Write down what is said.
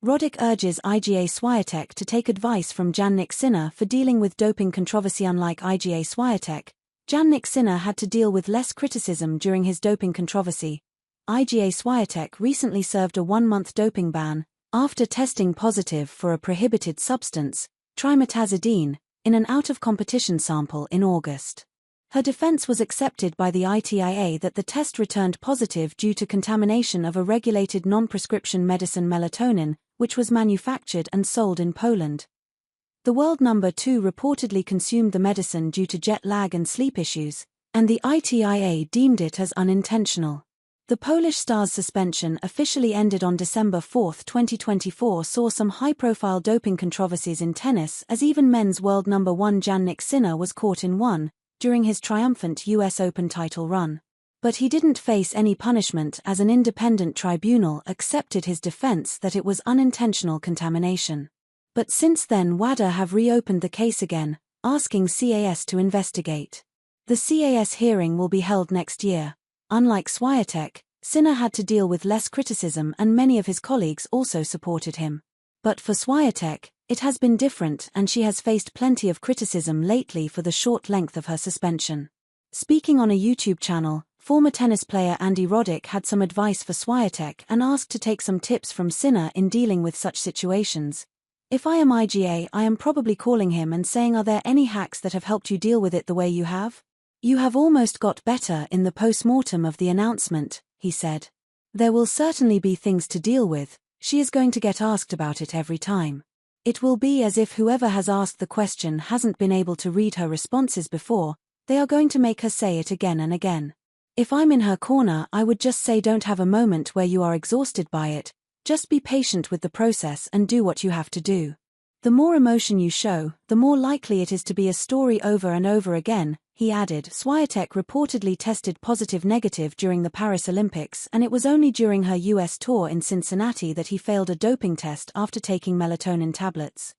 Roddick urges Iga Swiatek to take advice from Jannik Sinner for dealing with doping controversy. Unlike Iga Swiatek, Jannik Sinner had to deal with less criticism during his doping controversy. Iga Swiatek recently served a 1-month doping ban after testing positive for a prohibited substance, trimetazidine, in an out-of-competition sample in August. Her defense was accepted by the ITIA that the test returned positive due to contamination of a regulated non-prescription medicine melatonin, which was manufactured and sold in Poland. The world number 2 reportedly consumed the medicine due to jet lag and sleep issues, and the ITIA deemed it as unintentional. The Polish star's suspension officially ended on December 4, 2024. Saw some high-profile doping controversies in tennis, as even men's world number 1 Jannik Sinner was caught in one during his triumphant US Open title run. But he didn't face any punishment, as an independent tribunal accepted his defense that it was unintentional contamination. But since then WADA have reopened the case again, asking CAS to investigate. The CAS hearing will be held next year. Unlike Swiatek, Sinner had to deal with less criticism and many of his colleagues also supported him. But for Swiatek, it has been different, and she has faced plenty of criticism lately for the short length of her suspension. Speaking on a YouTube channel, former tennis player Roddick had some advice for Swiatek and asked to take some tips from Sinner in dealing with such situations. "If I am Iga, I am probably calling him and saying, are there any hacks that have helped you deal with it the way you have? You have almost got better in the post-mortem of the announcement," he said. "There will certainly be things to deal with. She is going to get asked about it every time. It will be as if whoever has asked the question hasn't been able to read her responses before, they are going to make her say it again and again. If I'm in her corner, I would just say, don't have a moment where you are exhausted by it, just be patient with the process and do what you have to do. The more emotion you show, the more likely it is to be a story over and over again," he added. Swiatek reportedly tested positive-negative during the Paris Olympics, and it was only during her US tour in Cincinnati that he failed a doping test after taking melatonin tablets.